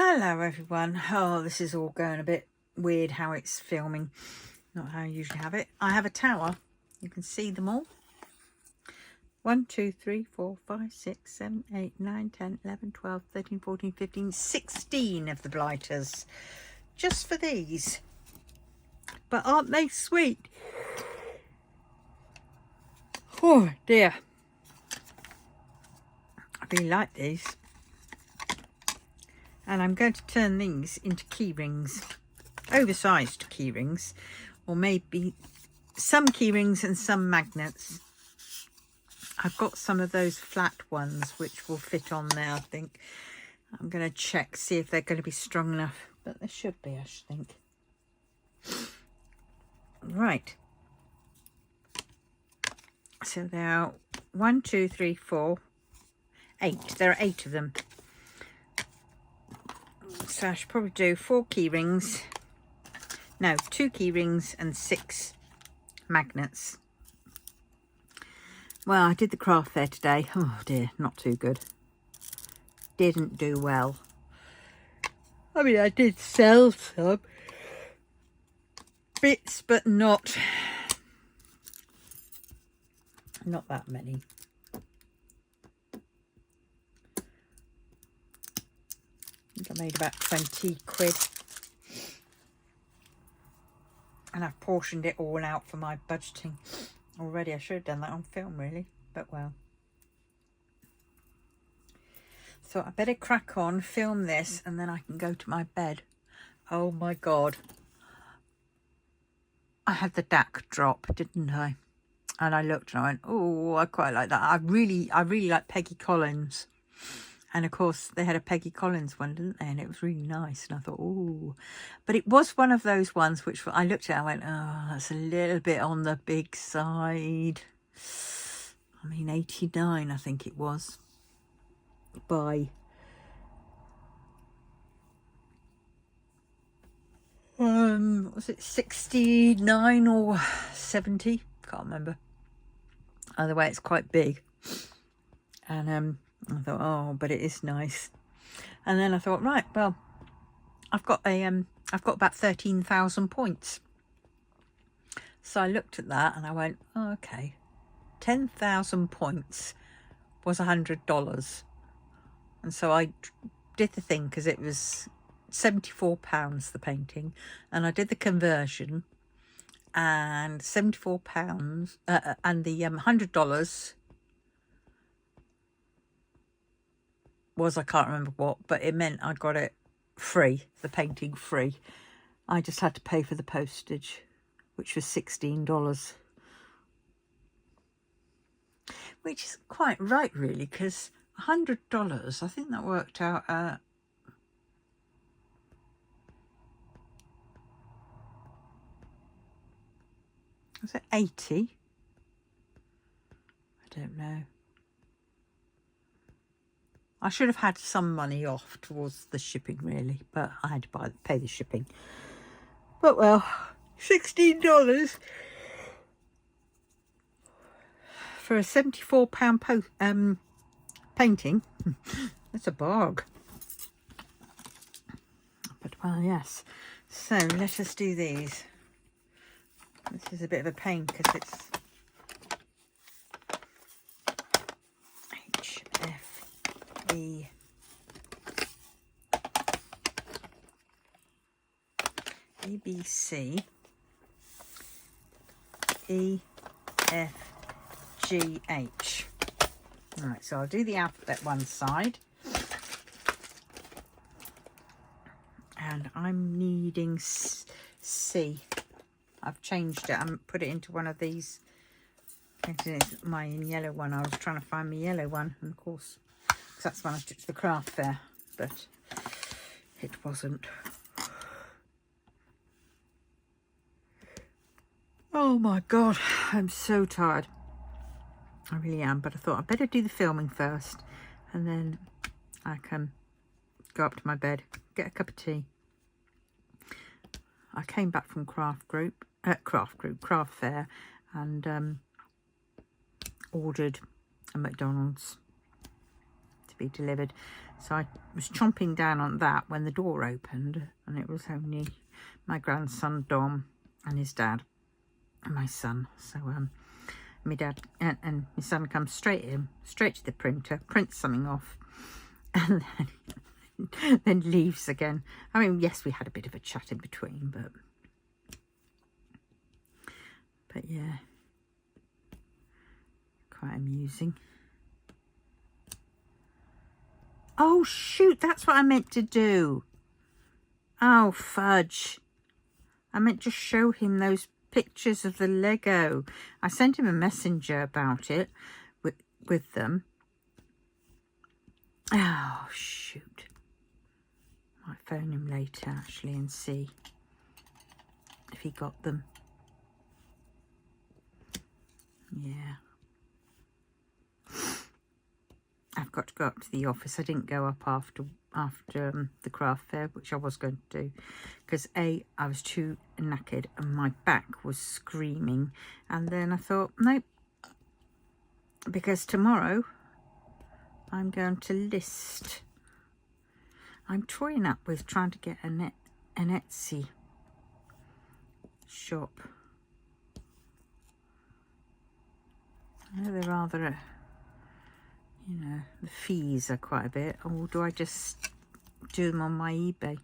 Hello everyone. Oh, this is all going a bit weird how it's filming. Not how I usually have it. I have a tower. You can see them all. 1, 2, 3, 4, 5, 6, 7, 8, 9, 10, 11, 12, 13, 14, 15, 16 of the blighters. Just for these. But aren't they sweet? Oh dear. I really like these. And I'm going to turn these into key rings. Oversized key rings. Or maybe some key rings and some magnets. I've got some of those flat ones which will fit on there, I think. I'm going to check, see if they're going to be strong enough. But they should be, I should think. Right. So there are 1, 2, 3, 4, 8. There are 8 of them. So I should probably do 4 key rings. No, 2 key rings and 6 magnets. Well, I did the craft fair today. Oh dear, not too good. Didn't do well. I mean, I did sell some bits, but not that many. I think I made about 20 quid. And I've portioned it all out for my budgeting already. I should have done that on film, really, but well. So I better crack on, film this, and then I can go to my bed. Oh my God. I had the DAC drop, didn't I? And I looked and I went, oh, I quite like that. I really like Peggy Collins. And of course, they had a Peggy Collins one, didn't they? And it was really nice. And I thought, oh. But it was one of those ones which I looked at and I went, oh, that's a little bit on the big side. I mean, 89, I think it was. By was it 69 or 70? Can't remember. Either way, it's quite big. And I thought, oh, but it is nice. And then I thought, right, well, I've got about 13,000 points. So I looked at that and I went, oh, okay, 10,000 points was $100. And so I did the thing, because it was £74 the painting, and I did the conversion, and £74 and the $100 was, I can't remember what, but it meant I got it free, the painting free. I just had to pay for the postage, which was $16, which is quite right, really, because $100, I think that worked out at was it 80? I don't know. I should have had some money off towards the shipping, really, but I had to pay the shipping. But well, $16 for a £74 painting. That's a bargain. But well, yes. So let us do these. This is a bit of a pain because it's HFE. ABC, EFGH. Alright, so I'll do the alphabet one side. And I'm needing C. I've changed it. I put it into one of these. It's my yellow one. I was trying to find my yellow one. And of course, because that's when I took to the craft fair. But it wasn't. Oh my God, I'm so tired. I really am, but I thought I'd better do the filming first, and then I can go up to my bed, get a cup of tea. I came back from craft fair, and ordered a McDonald's to be delivered. So I was chomping down on that when the door opened, and it was only my grandson Dom and his dad and my son. So my dad and my son comes straight to the printer, prints something off, and then leaves again. I mean, yes, we had a bit of a chat in between, but yeah, quite amusing. Oh shoot, that's what I meant to do. Oh fudge, I meant to show him those pictures of the Lego. I sent him a messenger about it with them. Oh shoot, might phone him later actually and see if he got them. Yeah, I've got to go up to the office. I didn't go up after the craft fair, which I was going to do, because I was too knackered and my back was screaming. And then I thought, nope, because tomorrow I'm going to list. I'm toying up with trying to get an Etsy shop. I know they're rather, you know, the fees are quite a bit. Or do I just do them on my eBay?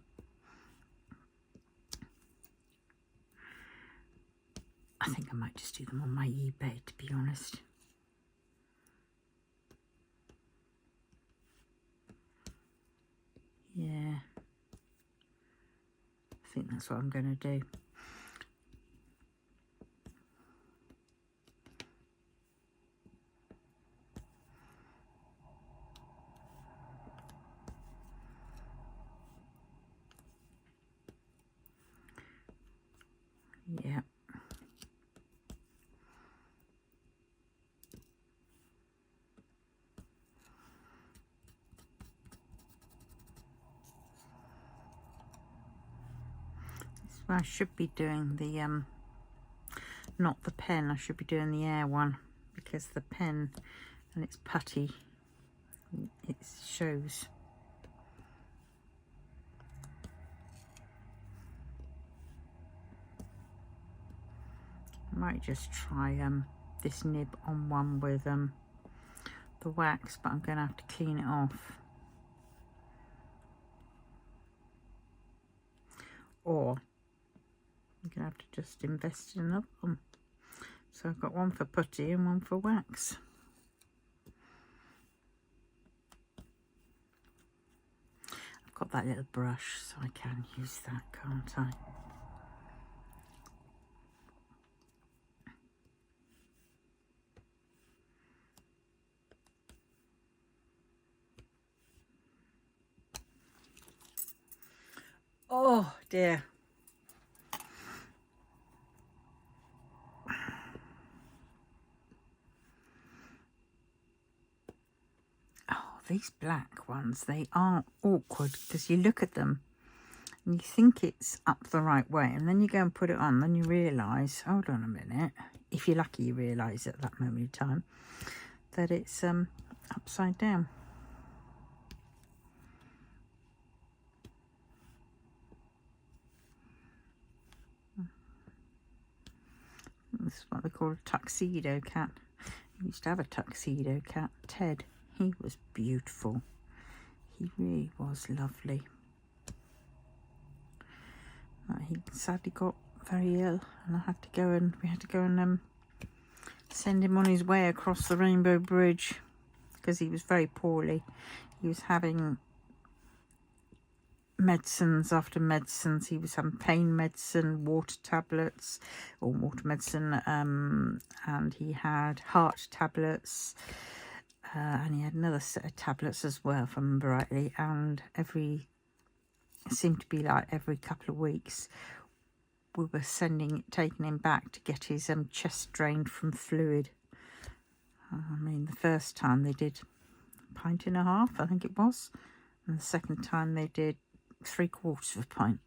I think I might just do them on my eBay, to be honest. Yeah, I think that's what I'm going to do. Yeah. So I should be doing the not the pen, I should be doing the air one, because the pen and it's putty, it shows. I might just try this nib on one with the wax, but I'm going to have to clean it off. Or I'm going to have to just invest in another one. So I've got one for putty and one for wax. I've got that little brush, so I can use that, can't I? Oh dear. These black ones, they are awkward because you look at them and you think it's up the right way, and then you go and put it on, then you realise, hold on a minute, if you're lucky you realise at that moment in time that it's upside down. This is what they call a tuxedo cat. I used to have a tuxedo cat, Ted. He was beautiful. He really was lovely. He sadly got very ill, and we had to go and send him on his way across the Rainbow Bridge because he was very poorly. He was having medicines after medicines. He was having pain medicine, water tablets, or water medicine, and he had heart tablets. And he had another set of tablets as well, if I remember rightly, and it seemed to be like every couple of weeks we were taking him back to get his chest drained from fluid. I mean, the first time they did a pint and a half, I think it was, and the second time they did 3/4 of a pint,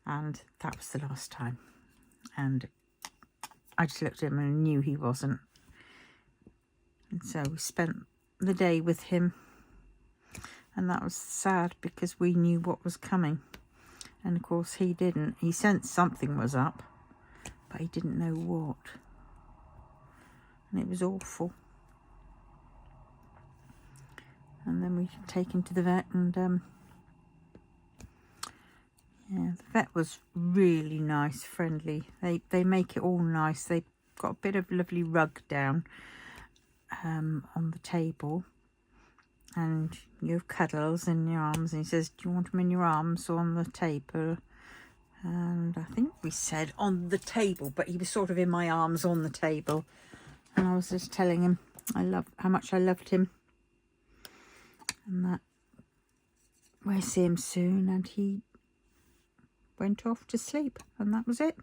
and that was the last time. And I just looked at him and knew he wasn't. And so we spent the day with him, And that was sad because we knew what was coming. And of course he didn't. He sensed something was up, but he didn't know what. And it was awful. And then we take him to the vet, and yeah, the vet was really nice, friendly. They make it all nice. They got a bit of lovely rug down on the table, and you have cuddles in your arms, and he says, do you want them in your arms or on the table? And I think we said on the table, but he was sort of in my arms on the table, and I was just telling him how much I loved him, and that we'll see him soon. And he went off to sleep, and that was it.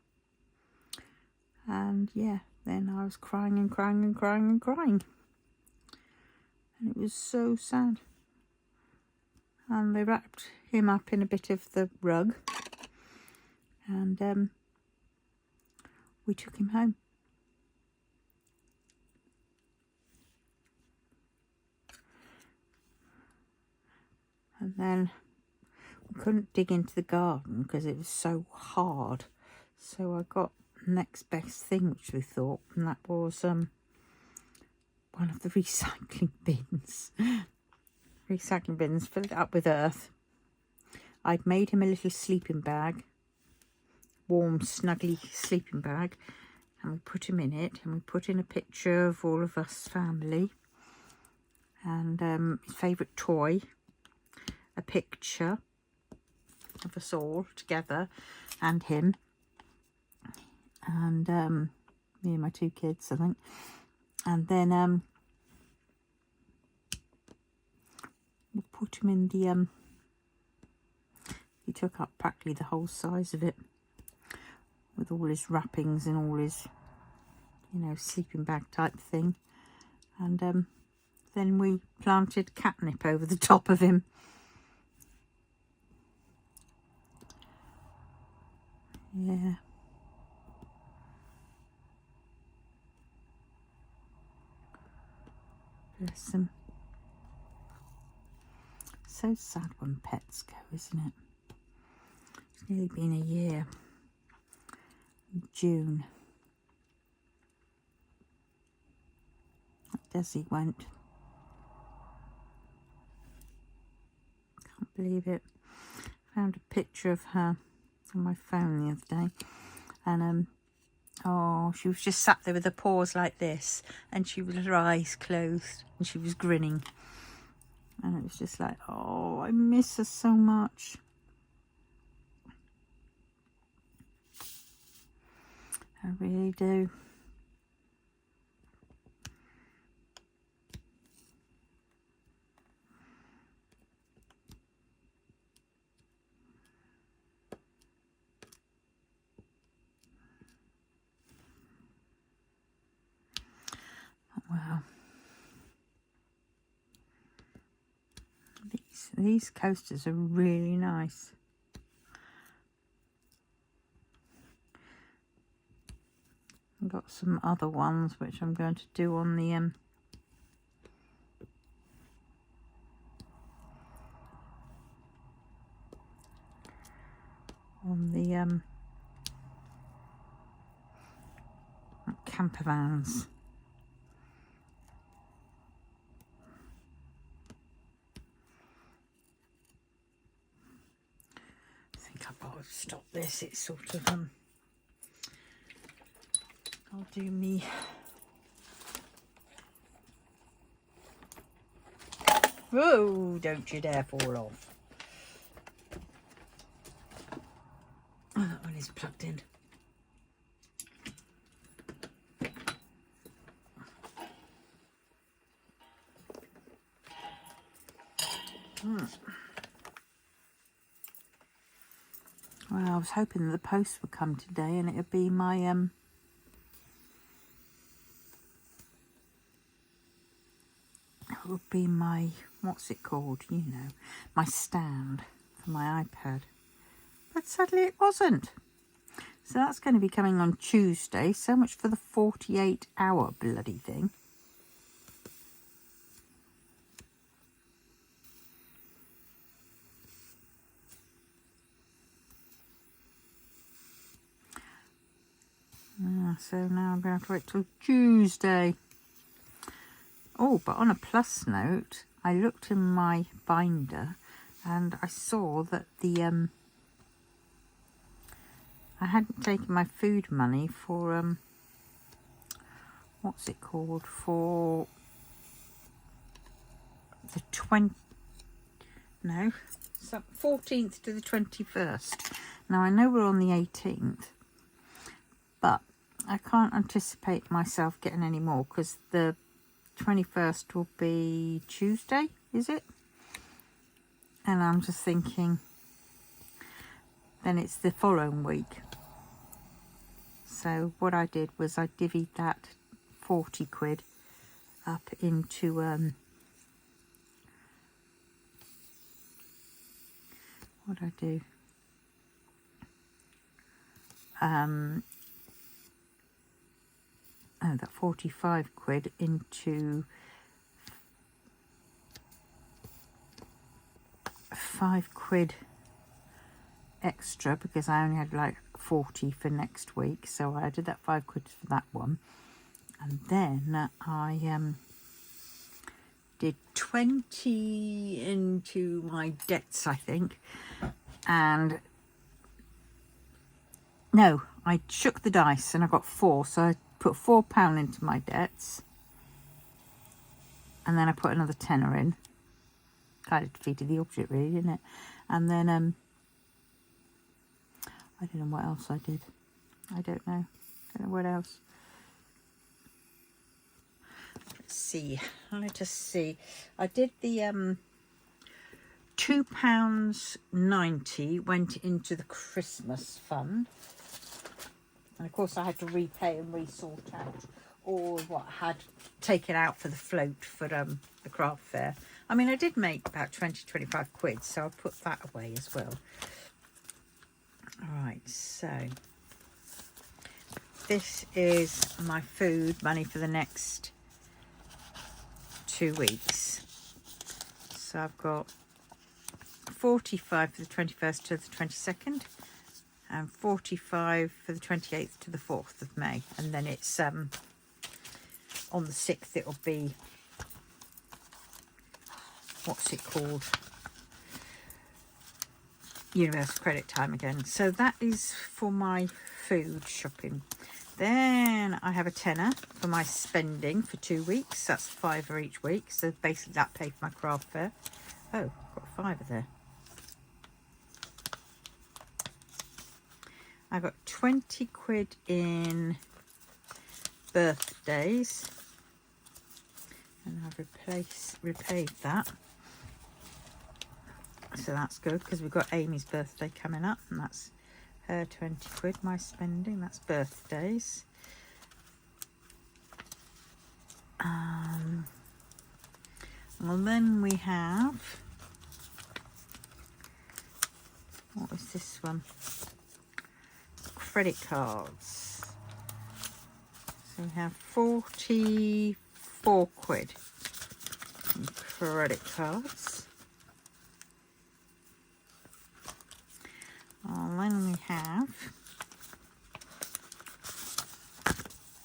And yeah, then I was crying and crying and crying and crying, and it was so sad. And they wrapped him up in a bit of the rug, and we took him home. And then we couldn't dig into the garden because it was so hard, so I got the next best thing, which we thought, and that was one of the recycling bins. Recycling bins, filled it up with earth. I'd made him a little sleeping bag, warm, snuggly sleeping bag, and we put him in it, and we put in a picture of all of us family, and his favourite toy, a picture of us all together, and him, and me and my 2 kids, I think. And then we put him in the he took up practically the whole size of it, with all his wrappings and all his, you know, sleeping bag type thing. And then we planted catnip over the top of him. Yeah. Bless him. So sad when pets go, isn't it? It's nearly been a year. June. Desi went. Can't believe it. Found a picture of her on my phone the other day, and oh, she was just sat there with her paws like this, and she with her eyes closed, and she was grinning, and it was just like, oh, I miss her so much. I really do. Wow. These coasters are really nice. I've got some other ones which I'm going to do on the camper vans. I think I've got to stop this. It's sort of I'll do me. Whoa, don't you dare fall off. Oh, that one is plugged in. Well, I was hoping that the post would come today, and it would be my what's it called, you know, my stand for my iPad. But sadly it wasn't. So that's going to be coming on Tuesday. So much for the 48-hour bloody thing. So now I'm going to have to wait till Tuesday. Oh, but on a plus note, I looked in my binder and I saw that the I hadn't taken my food money for what's it called, for the 14th to the 21st. Now I know we're on the 18th, but I can't anticipate myself getting any more because the 21st will be Tuesday, is it? And I'm just thinking, then it's the following week. So what I did was I divvied that 40 quid up into what did I do? That 45 quid into 5 quid extra because I only had like 40 for next week, so I did that 5 quid for that one, and then I did 20 into my debts, I think, and no, I shook the dice and I got 4, so I put £4 into my debts, and then I put another tenner in. Kind of defeated the object, really, didn't it? And then I don't know what else I did. I don't know what else. Let's see. Let us see. I did the £2.90 went into the Christmas fund, and of course I had to repay and resort out all what I had taken out for the float for the craft fair. I mean, I did make about 20-25 quid, so I'll put that away as well. All right, so this is my food money for the next 2 weeks. So I've got 45 for the 21st to the 22nd, and 45 for the 28th to the 4th of May, and then it's on the 6th it'll be, what's it called, Universal Credit time again. So that is for my food shopping. Then I have a tenner for my spending for 2 weeks. That's £5 each week, so basically that paid for my craft fair. Oh, got £5 there. I got 20 quid in birthdays, and I've repaid that. So that's good because we've got Amy's birthday coming up, and that's her 20 quid, my spending. That's birthdays. Well, then we have, what was this one? Credit cards. So we have 44 quid in credit cards. And then we have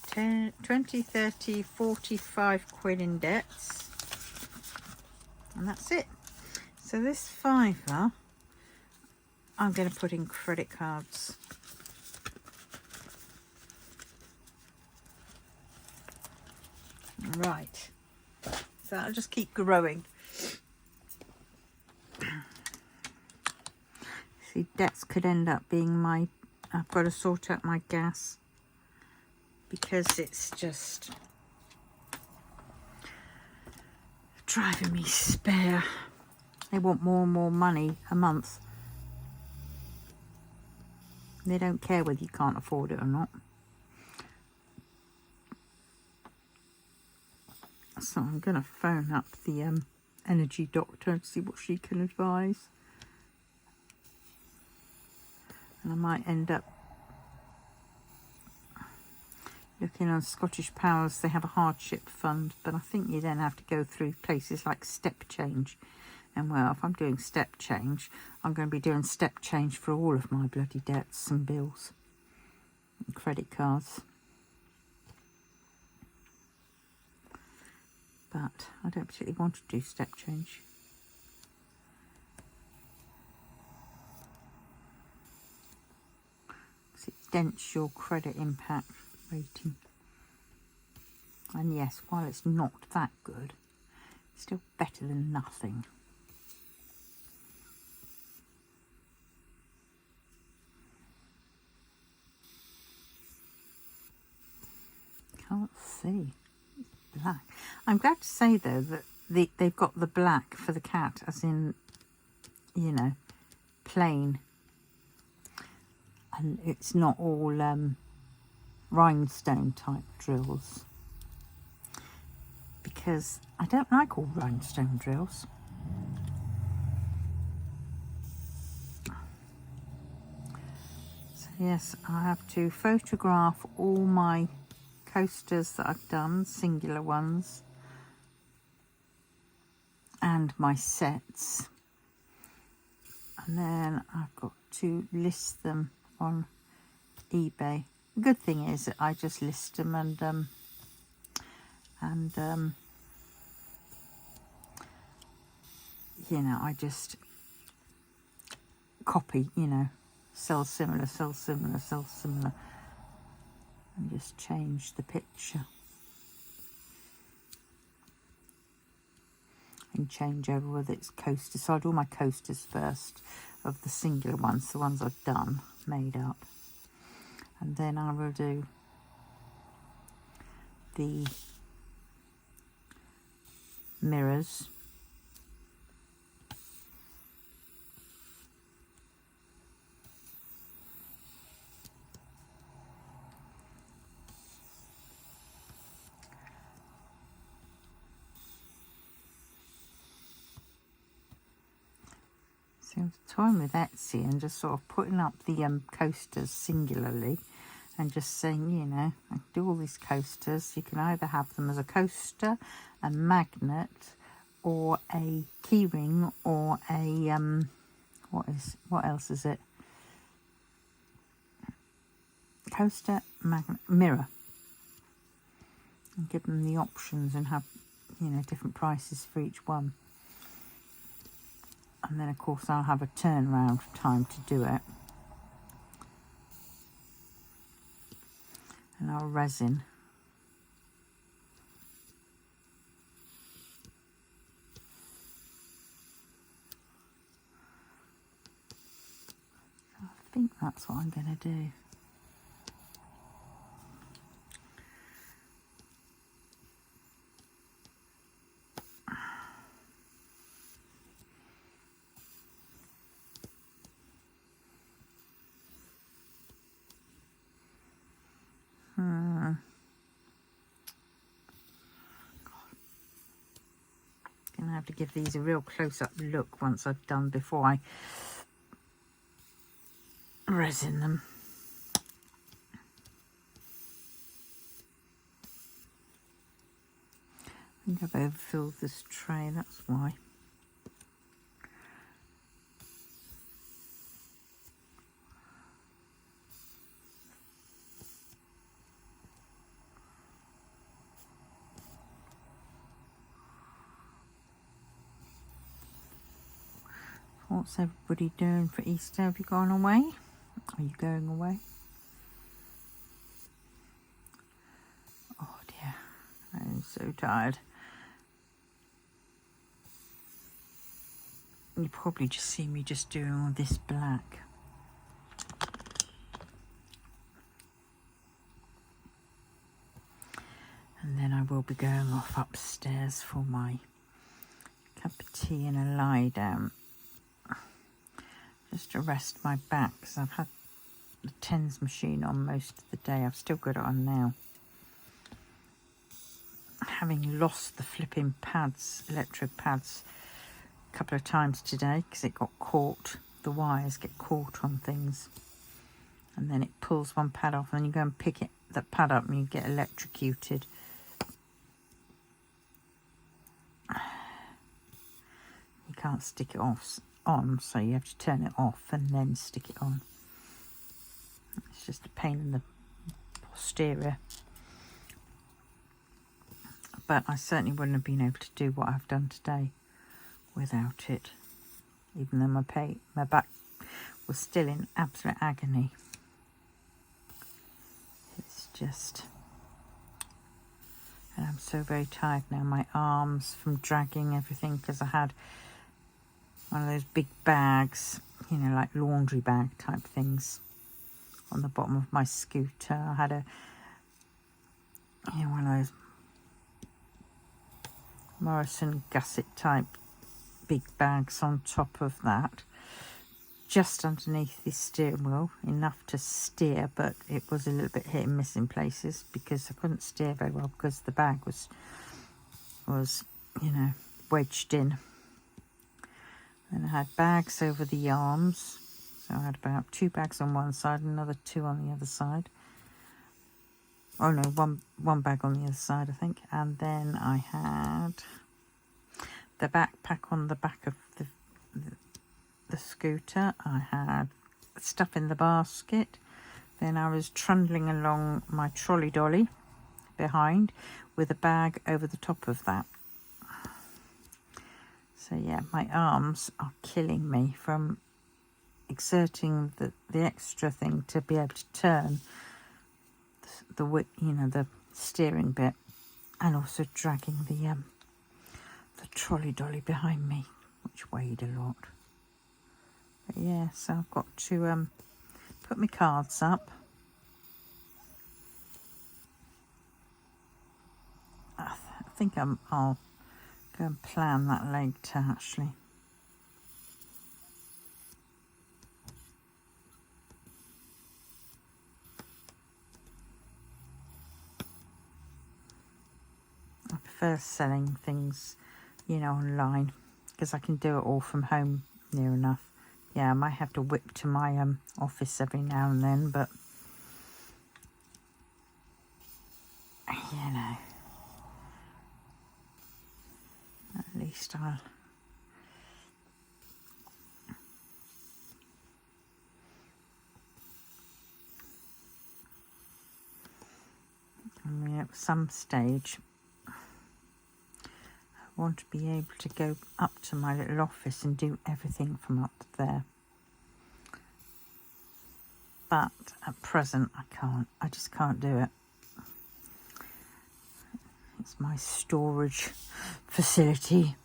10, 20, 30, 45 quid in debts. And that's it. So this £5 I'm going to put in credit cards. Right. So I'll just keep growing. See, debts could end up being my, I've got to sort out my gas because it's just driving me spare. They want more and more money a month. They don't care whether you can't afford it or not. So I'm going to phone up the energy doctor and see what she can advise. And I might end up looking on Scottish Powers. They have a hardship fund, but I think you then have to go through places like Step Change. And well, if I'm doing Step Change, I'm going to be doing Step Change for all of my bloody debts and bills and credit cards. but I don't particularly want to do step change. Because it dents your credit impact rating. And yes, while it's not that good, it's still better than nothing. Can't see. It's black. I'm glad to say though that they've got the black for the cat, as in, you know, plain. And it's not all rhinestone type drills. Because I don't like all rhinestone drills. So yes, I have to photograph all my coasters that I've done, singular ones, and my sets, and then I've got to list them on eBay. The good thing is that I just list them and you know, I just copy, you know, sell similar, sell similar, sell similar, and just change the picture and change over whether it's coasters. So I'll do my coasters first of the singular ones, the ones I've done, made up, and then I will do the mirrors. So I'm toying with Etsy and just sort of putting up the coasters singularly and just saying, you know, I can do all these coasters. You can either have them as a coaster, a magnet, or a keyring, or a what else is it? Coaster, magnet, mirror. And give them the options and have, you know, different prices for each one. And then of course I'll have a turnaround time to do it. And I'll resin. So I think that's what I'm going to do. Gonna have to give these a real close-up look once I've done, before I resin them. I think I've overfilled this tray, that's why. What's everybody doing for Easter? Have you gone away? Are you going away? Oh dear, I'm so tired. You probably just see me just doing all this black. And then I will be going off upstairs for my cup of tea and a lie down. Just to rest my back, because I've had the TENS machine on most of the day. I've still got it on now. Having lost the flipping pads, electric pads, a couple of times today, because it got caught, the wires get caught on things. And then it pulls one pad off, and then you go and pick that pad up and you get electrocuted. You can't stick it on, so you have to turn it off and then stick it on. It's just a pain in the posterior. But I certainly wouldn't have been able to do what I've done today without it, even though my back was still in absolute agony. It's just, and I'm so very tired now. My arms from dragging everything, because I had one of those big bags, you know, like laundry bag type things on the bottom of my scooter. I had a, you know, one of those Morrison gusset type big bags on top of that, just underneath the steering wheel, enough to steer, but it was a little bit hit and miss in places because I couldn't steer very well because the bag was you know, wedged in. And I had bags over the arms, so I had about 2 bags on one side and another 2 on the other side. Oh no, one bag on the other side, I think. And then I had the backpack on the back of the scooter. I had stuff in the basket. Then I was trundling along my trolley dolly behind with a bag over the top of that. So yeah, my arms are killing me from exerting the extra thing to be able to turn the you know, the steering bit, and also dragging the trolley dolly behind me, which weighed a lot. But yeah, so I've got to put my cards up. I think I'll go and plan that later, actually. I prefer selling things, you know, online, because I can do it all from home near enough. Yeah, I might have to whip to my office every now and then, but you know, at least I'll I mean, at some stage I want to be able to go up to my little office and do everything from up there. But at present I can't. I just can't do it. It's my storage facility.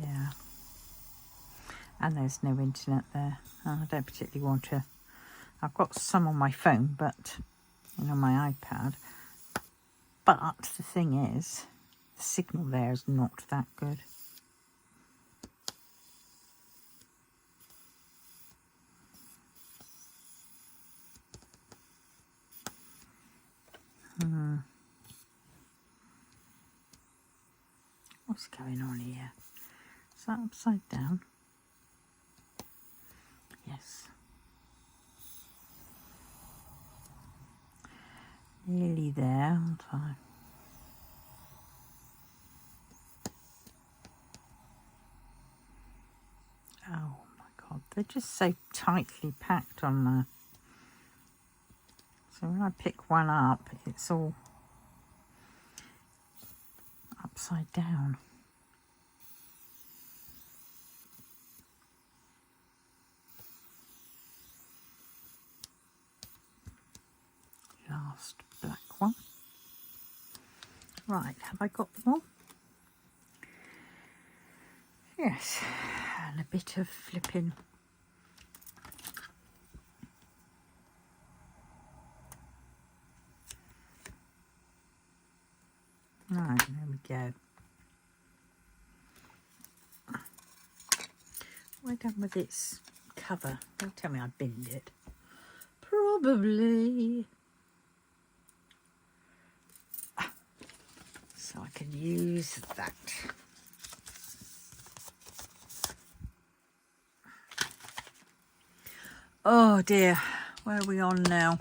Yeah. And there's no internet there. I don't particularly want to. I've got some on my phone, but, you know, my iPad. But the thing is, the signal there is not that good. What's going on here? Is that upside down? Yes. Nearly there, aren't I? Oh my God, they're just so tightly packed on there. So when I pick one up, it's all upside down. Last black one. Right, have I got them all? Yes, and a bit of flipping. Right, there we go. What have I done with its cover? Don't tell me I binned it. Probably. So I can use that. Oh dear, where are we on now?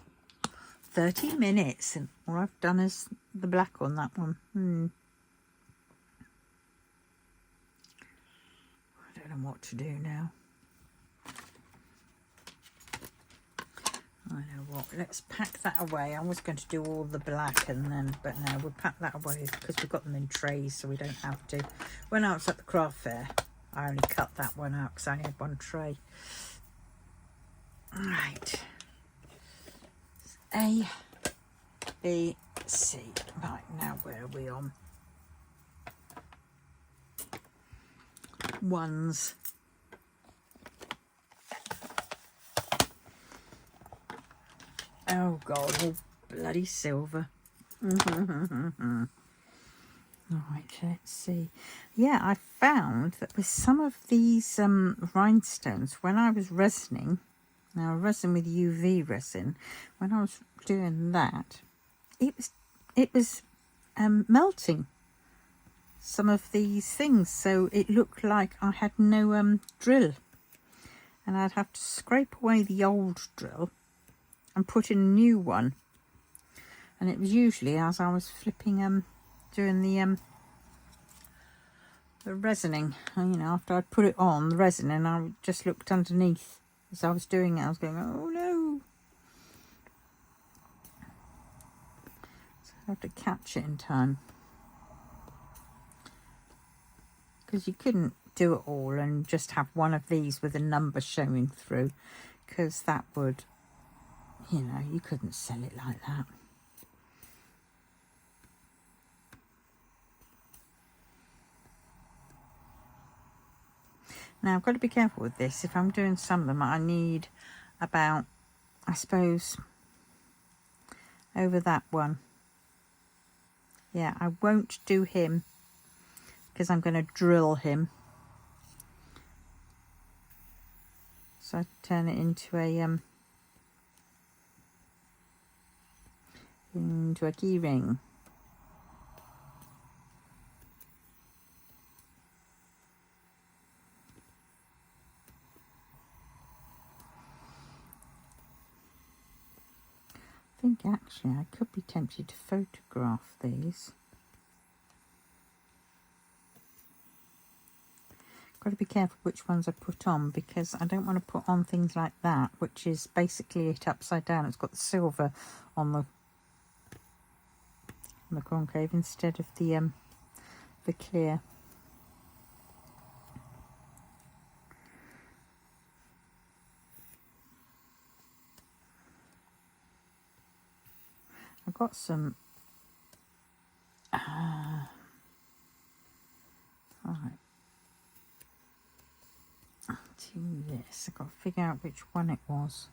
30 minutes, and all I've done is the black on that one. I don't know what to do now. I know what, let's pack that away. I was going to do all the black and then, but no, we'll pack that away because we've got them in trays, so we don't have to. When I was at the craft fair, I only cut that one out because I only had one tray. Right. A, B, C. Right, now where are we on? Ones. Oh God, all bloody silver. Right, let's see. Yeah, I found that with some of these rhinestones, when I was resining, now resin with UV resin, when I was doing that, it was melting some of these things, so it looked like I had no drill, and I'd have to scrape away the old drill and put in a new one. And it was usually as I was flipping doing the resining, you know, after I'd put it on the resin, and I just looked underneath as I was doing it. I was going, oh no. So I have to catch it in time, because you couldn't do it all and just have one of these with a number showing through, because that would, you know, you couldn't sell it like that. Now, I've got to be careful with this. If I'm doing some of them, I need about, I suppose, over that one. Yeah, I won't do him because I'm going to drill him. So I turn it into a key ring. I think actually I could be tempted to photograph these. Got to be careful which ones I put on, because I don't want to put on things like that, which is basically it upside down. It's got the silver on the concave instead of the clear. I've got some. Right. Do this. I've got to figure out which one it was.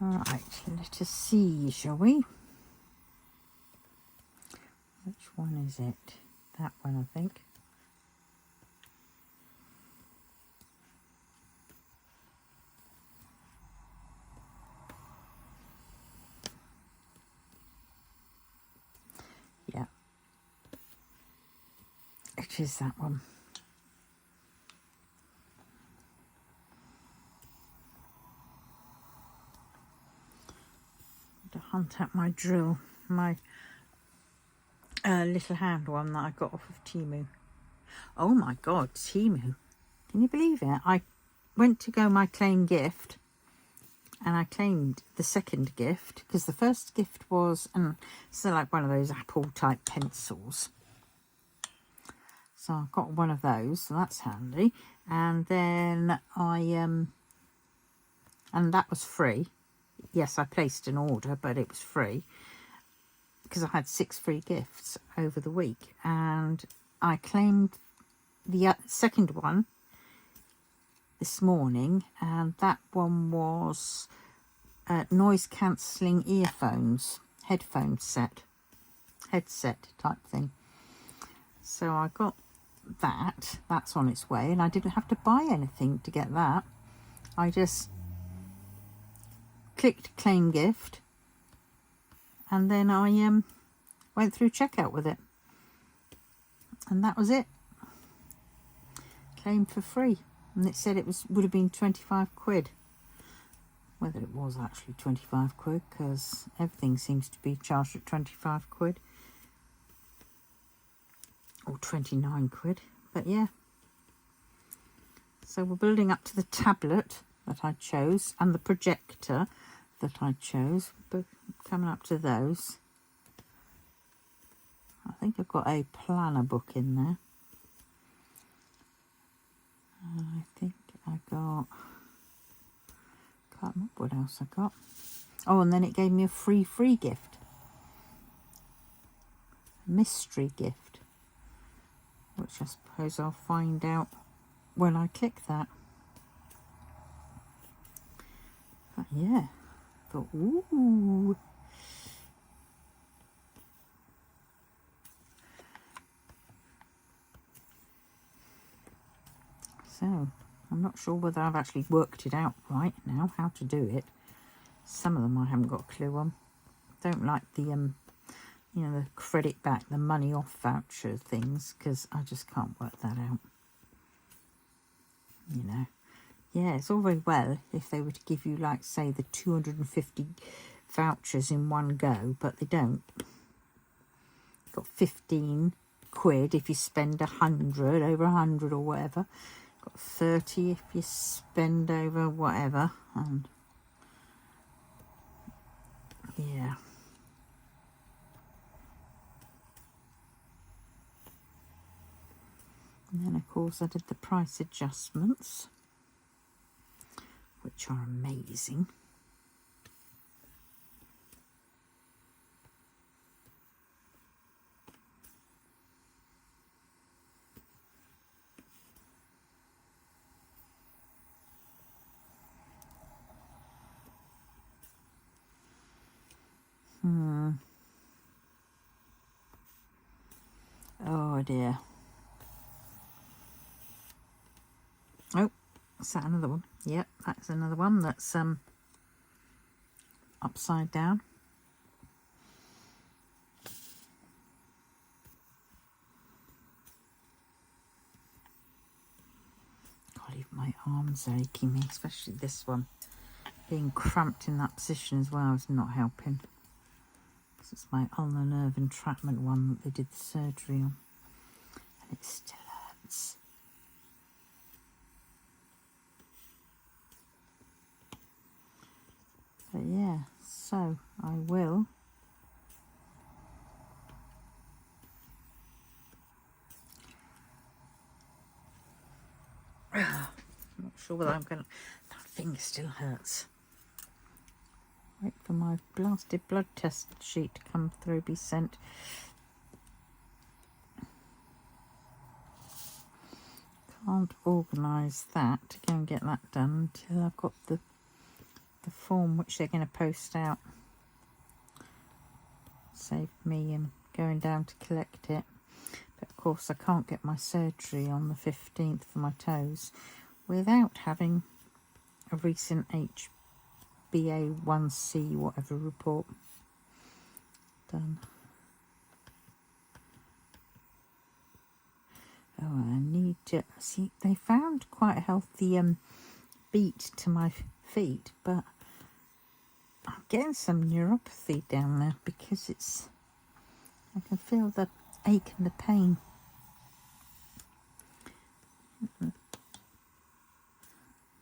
Right, let us see, shall we? Which one is it? That one, I think. Yeah, it is that one. To hunt out my drill, my little hand one that I got off of Temu. Oh my God, Temu! Can you believe it? I went to go my claim gift, and I claimed the second gift because the first gift was so like one of those Apple type pencils. So I got one of those, so that's handy. And then and that was free. Yes, I placed an order, but it was free because I had 6 free gifts over the week. And I claimed the second one, this morning, and that one was noise cancelling earphones, headset type thing. So I got that. That's on its way, and I didn't have to buy anything to get that. I just clicked claim gift, and then I went through checkout with it, and that was it. Claimed for free, and it said it would have been 25 quid. Whether it was actually 25 quid, because everything seems to be charged at 25 quid or 29 quid, but yeah. So we're building up to the tablet that I chose and the projector that I chose, but coming up to those. I think I've got a planner book in there. I think I got, can't remember what else I got. Oh, and then it gave me a free gift. A mystery gift. Which I suppose I'll find out when I click that. But yeah, I thought, ooh. So, I'm not sure whether I've actually worked it out right now, how to do it. Some of them I haven't got a clue on. Don't like the, you know, the credit back, the money off voucher things, because I just can't work that out. You know. Yeah, it's all very well if they were to give you, like, say, the 250 vouchers in one go, but they don't. You've got 15 quid if you spend 100, over 100 or whatever. Got 30 if you spend over whatever, and yeah. And then of course I did the price adjustments, which are amazing. Oh dear. Oh, is that another one? Yep, that's another one that's upside down. God, even my arms are aching me, especially this one. Being cramped in that position as well is not helping. Because it's my ulnar nerve entrapment one that they did the surgery on. And it still hurts. But yeah, so I will I'm not sure whether I'm gonna, that finger still hurts. Wait for my blasted blood test sheet to come through, be sent. Can't organise that to go and get that done until I've got the form which they're going to post out. Save me going down to collect it. But of course I can't get my surgery on the 15th for my toes without having a recent HbA1c whatever report done. Oh, I need to see. They found quite a healthy beat to my feet, but I'm getting some neuropathy down there because it's. I can feel the ache and the pain.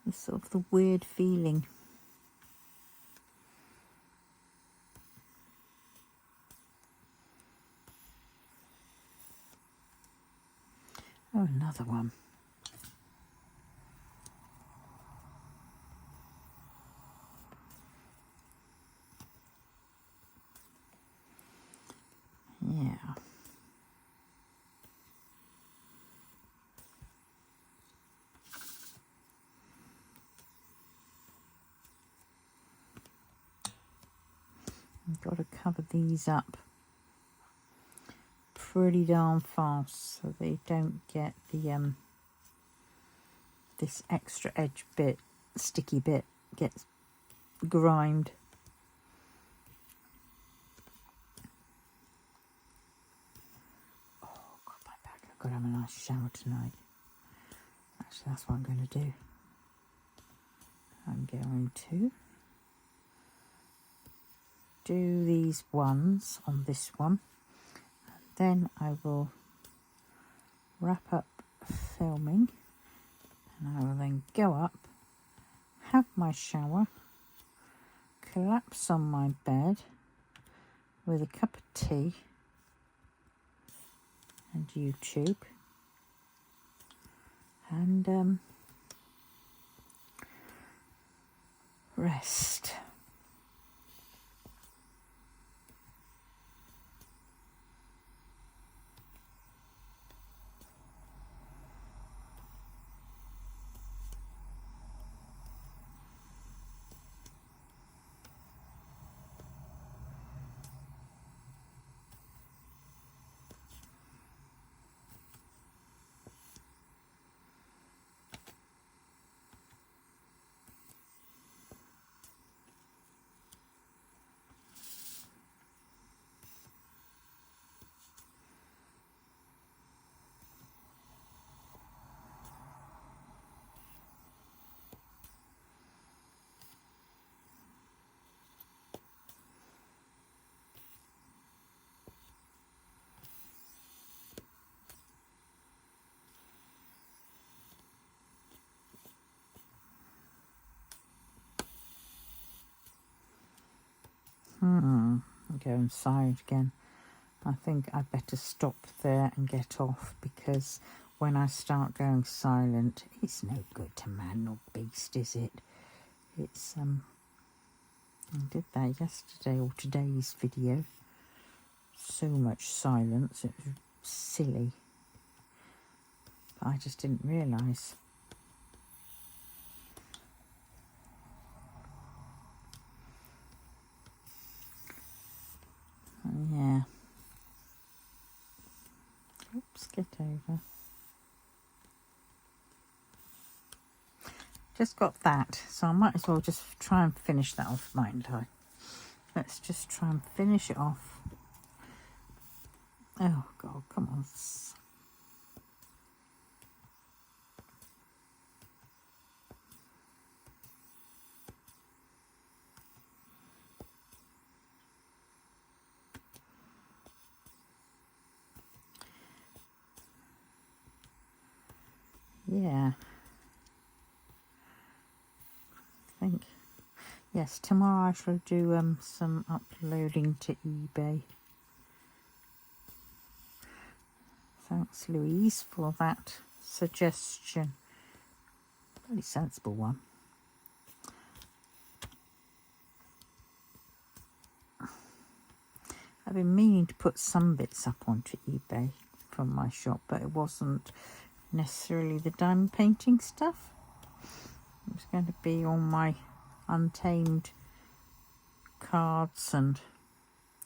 It's sort of the weird feeling. Oh, another one. Yeah. got to cover these up pretty darn fast so they don't get the this extra edge bit, sticky bit, gets grimed. Oh God, my back! I've got to have a nice shower tonight. Actually, that's what I'm going to do. I'm going to do these ones on this one. Then I will wrap up filming and I will then go up, have my shower, collapse on my bed with a cup of tea and YouTube and rest. I'm going silent again. I think I better stop there and get off because when I start going silent, it's no good to man or beast, is it? It's I did that yesterday or today's video. So much silence, it was silly. But I just didn't realise. Yeah. Oops, get over. Just got that, so I might as well just try and finish that off, mightn't I? Let's just try and finish it off. Oh God, come on. Yeah. I think. Yes, tomorrow I shall do some uploading to eBay. Thanks, Louise, for that suggestion. Very sensible one. I've been meaning to put some bits up onto eBay from my shop, but it wasn't necessarily the diamond painting stuff. It was going to be all my Untamed cards, and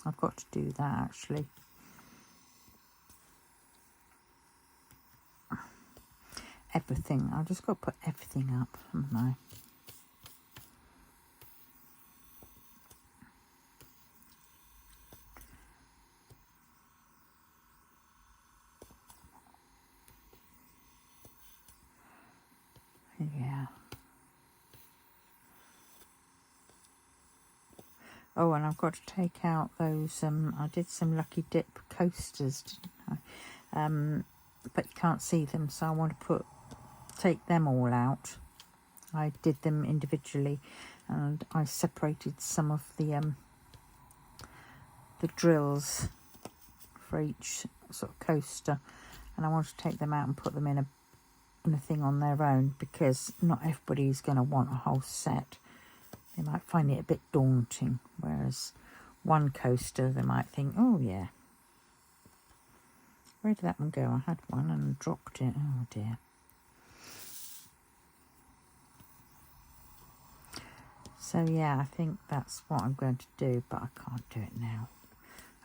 I've got to do that actually. Everything. I've just got to put everything up, haven't I? Yeah. Oh, and I've got to take out those, I did some Lucky Dip coasters, didn't I? But you can't see them, so I want to take them all out. I did them individually, and I separated some of the drills for each sort of coaster, and I want to take them out and put them in a thing on their own, because not everybody's going to want a whole set. They might find it a bit daunting, whereas one coaster they might think, oh yeah. Where did that one go? I had one and dropped it. Oh dear. So yeah, I think that's what I'm going to do, but I can't do it now.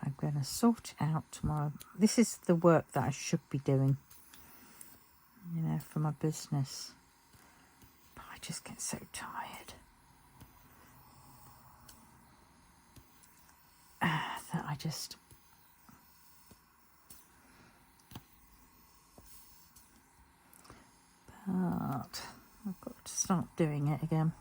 I'm going to sort it out tomorrow. This is the work that I should be doing, you know, for my business. But I just get so tired that I just... But I've got to start doing it again.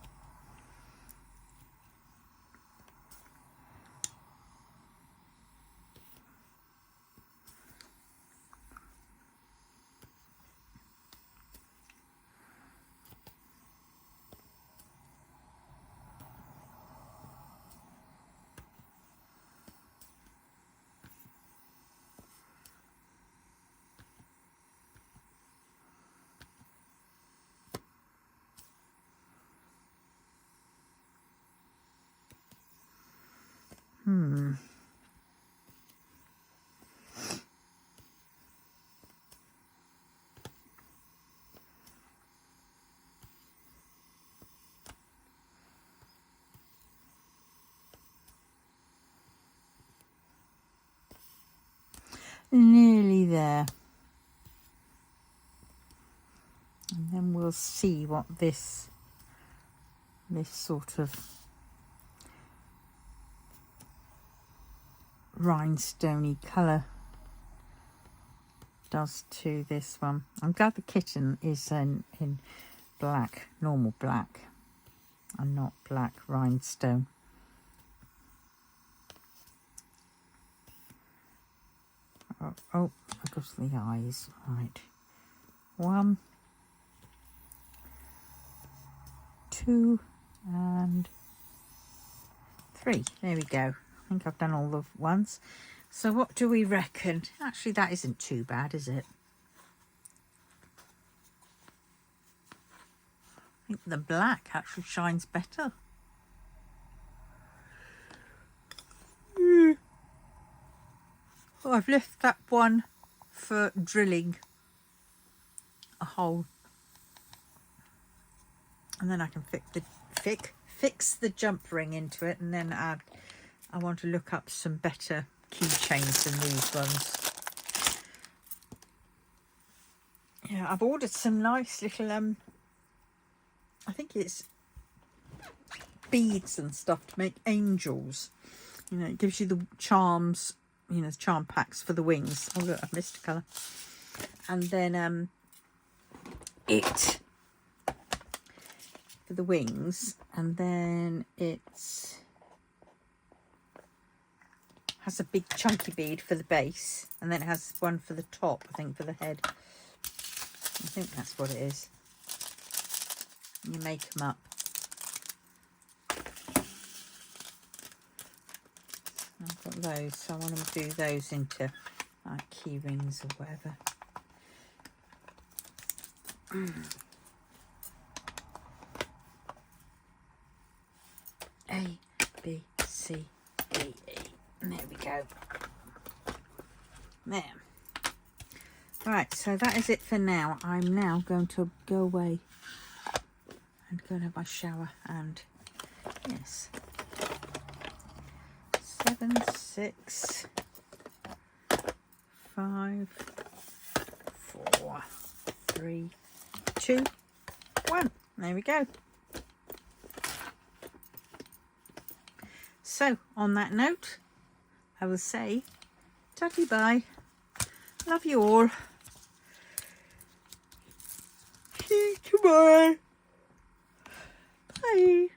Nearly there. And then we'll see what this sort of rhinestoney colour does to this one. I'm glad the kitten is in black, normal black, and not black rhinestone. Oh, I got the eyes. Right. 1, 2, and 3. There we go. I think I've done all the ones. So what do we reckon? Actually, that isn't too bad, is it? I think the black actually shines better. Oh, I've left that one for drilling a hole, and then I can fix the jump ring into it, and then I want to look up some better keychains than these ones. Yeah, I've ordered some nice little I think it's beads and stuff to make angels. You know, it gives you the charms, you know, charm packs for the wings. Oh look, I've missed a colour. And then it for the wings, and then it's has a big chunky bead for the base, and then it has one for the top, I think, for the head. I think that's what it is. You make them up. I've got those, so I want to do those into like key rings or whatever. A, B, C, D, E. And there we go. There. Right, so that is it for now. I'm now going to go away and go and have my shower, and yes. 7, 6, 5, 4, 3, 2, 1. There we go. So, on that note, I will say, tatty bye. Love you all. See you tomorrow. Bye.